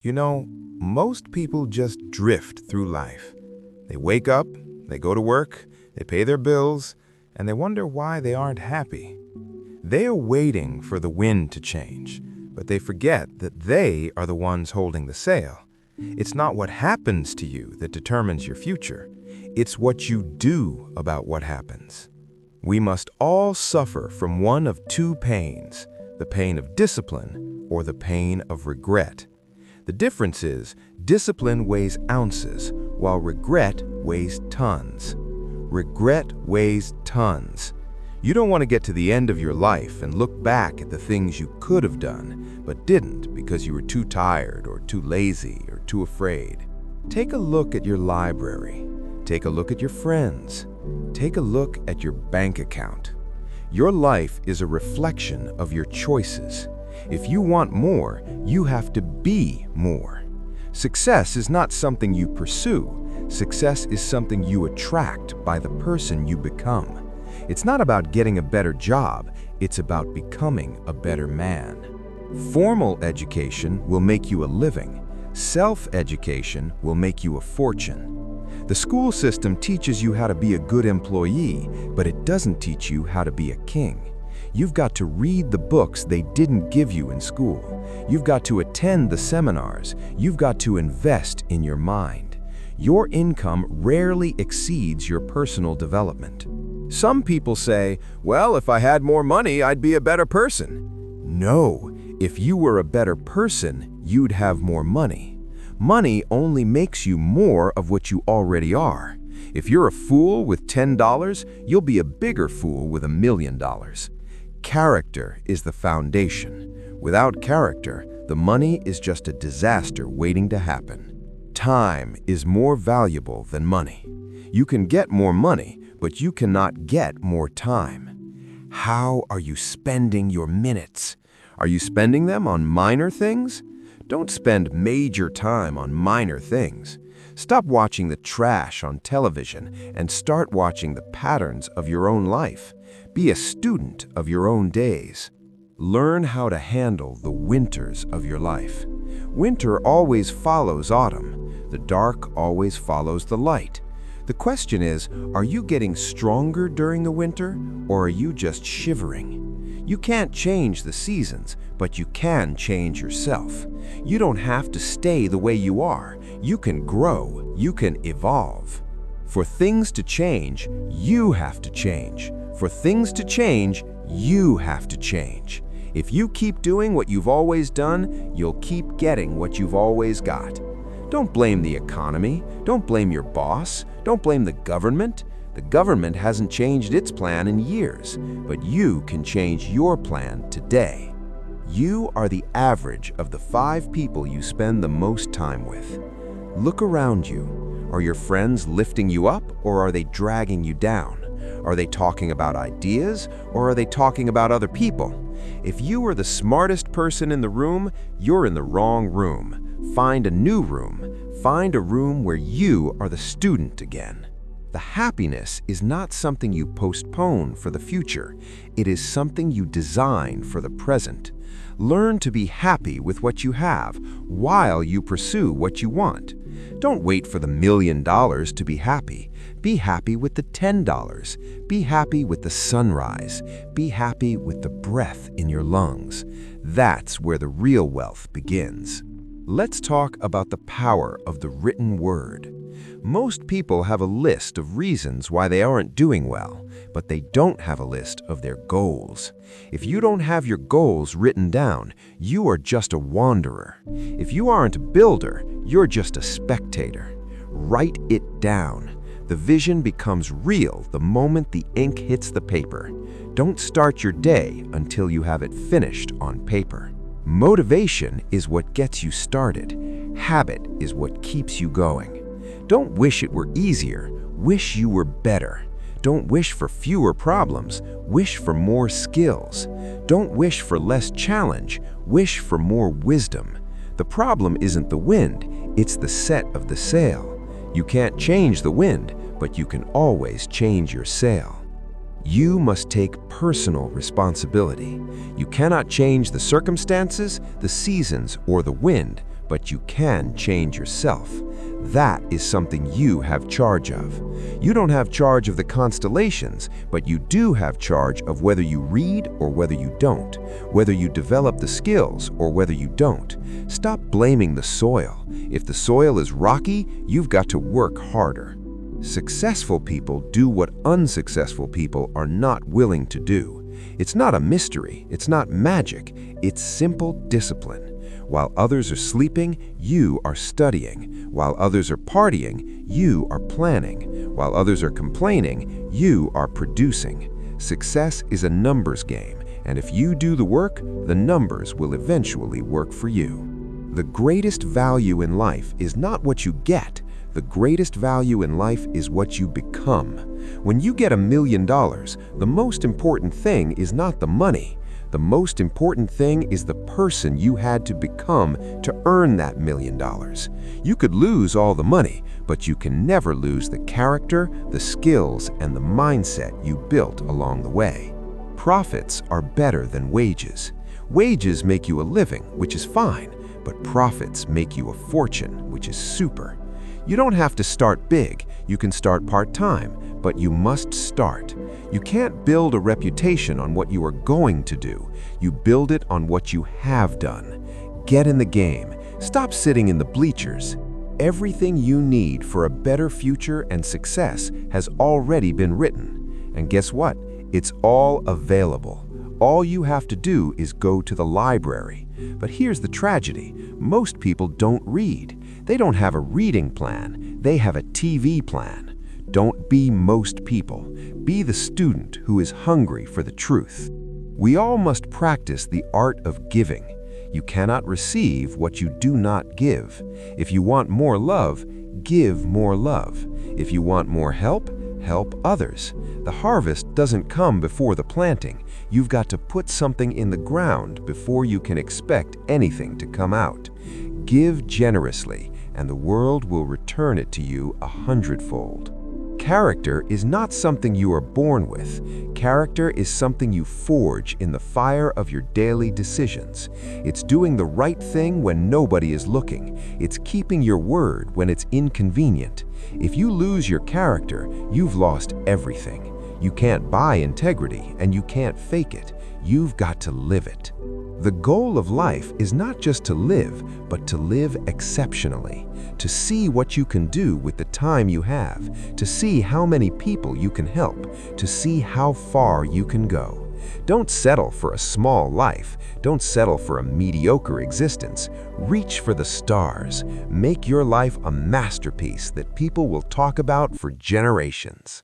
You know, most people just drift through life. They wake up, they go to work, they pay their bills, and they wonder why they aren't happy. They are waiting for the wind to change, but they forget that they are the ones holding the sail. It's not what happens to you that determines your future. It's what you do about what happens. We must all suffer from one of two pains, the pain of discipline or the pain of regret. The difference is, discipline weighs ounces, while regret weighs tons. Regret weighs tons. You don't want to get to the end of your life and look back at the things you could have done, but didn't because you were too tired or too lazy or too afraid. Take a look at your library. Take a look at your friends. Take a look at your bank account. Your life is a reflection of your choices. If you want more, you have to be more. Success is not something you pursue. Success is something you attract by the person you become. It's not about getting a better job, it's about becoming a better man. Formal education will make you a living. Self-education will make you a fortune. The school system teaches you how to be a good employee, but it doesn't teach you how to be a king. You've got to read the books they didn't give you in school. You've got to attend the seminars. You've got to invest in your mind. Your income rarely exceeds your personal development. Some people say, well, if I had more money, I'd be a better person. No, if you were a better person, you'd have more money. Money only makes you more of what you already are. If you're a fool with $10, you'll be a bigger fool with $1 million. Character is the foundation. Without character, the money is just a disaster waiting to happen. Time is more valuable than money. You can get more money, but you cannot get more time. How are you spending your minutes? Are you spending them on minor things? Don't spend major time on minor things. Stop watching the trash on television and start watching the patterns of your own life. Be a student of your own days. Learn how to handle the winters of your life. Winter always follows autumn. The dark always follows the light. The question is, are you getting stronger during the winter, or are you just shivering? You can't change the seasons, but you can change yourself. You don't have to stay the way you are. You can grow. You can evolve. For things to change, you have to change. For things to change, you have to change. If you keep doing what you've always done, you'll keep getting what you've always got. Don't blame the economy. Don't blame your boss. Don't blame the government. The government hasn't changed its plan in years, but you can change your plan today. You are the average of the 5 people you spend the most time with. Look around you. Are your friends lifting you up, or are they dragging you down? Are they talking about ideas, or are they talking about other people? If you are the smartest person in the room, you're in the wrong room. Find a new room. Find a room where you are the student again. The happiness is not something you postpone for the future. It is something you design for the present. Learn to be happy with what you have while you pursue what you want. Don't wait for the $1 million to be happy. Be happy with the $10. Be happy with the sunrise. Be happy with the breath in your lungs. That's where the real wealth begins. Let's talk about the power of the written word. Most people have a list of reasons why they aren't doing well, but they don't have a list of their goals. If you don't have your goals written down, you are just a wanderer. If you aren't a builder, you're just a spectator. Write it down. The vision becomes real the moment the ink hits the paper. Don't start your day until you have it finished on paper. Motivation is what gets you started. Habit is what keeps you going. Don't wish it were easier. Wish you were better. Don't wish for fewer problems. Wish for more skills. Don't wish for less challenge. Wish for more wisdom. The problem isn't the wind, it's the set of the sail. You can't change the wind, but you can always change your sail. You must take personal responsibility. You cannot change the circumstances, the seasons, or the wind, but you can change yourself. That is something you have charge of. You don't have charge of the constellations, but you do have charge of whether you read or whether you don't, whether you develop the skills or whether you don't. Stop blaming the soil. If the soil is rocky, you've got to work harder. Successful people do what unsuccessful people are not willing to do. It's not a mystery, it's not magic, it's simple discipline. While others are sleeping, you are studying. While others are partying, you are planning. While others are complaining, you are producing. Success is a numbers game, and if you do the work, the numbers will eventually work for you. The greatest value in life is not what you get. The greatest value in life is what you become. When you get $1 million, the most important thing is not the money. The most important thing is the person you had to become to earn that $1 million. You could lose all the money, but you can never lose the character, the skills, and the mindset you built along the way. Profits are better than wages. Wages make you a living, which is fine, but profits make you a fortune, which is super. You don't have to start big. You can start part-time, but you must start. You can't build a reputation on what you are going to do. You build it on what you have done. Get in the game. Stop sitting in the bleachers. Everything you need for a better future and success has already been written. And guess what? It's all available. All you have to do is go to the library. But here's the tragedy. Most people don't read. They don't have a reading plan. They have a TV plan. Don't be most people. Be the student who is hungry for the truth. We all must practice the art of giving. You cannot receive what you do not give. If you want more love, give more love. If you want more help, help others. The harvest doesn't come before the planting. You've got to put something in the ground before you can expect anything to come out. Give generously, and the world will return it to you 100-fold. Character is not something you are born with. Character is something you forge in the fire of your daily decisions. It's doing the right thing when nobody is looking. It's keeping your word when it's inconvenient. If you lose your character, you've lost everything. You can't buy integrity, and you can't fake it. You've got to live it. The goal of life is not just to live, but to live exceptionally, to see what you can do with the time you have, to see how many people you can help, to see how far you can go. Don't settle for a small life. Don't settle for a mediocre existence. Reach for the stars. Make your life a masterpiece that people will talk about for generations.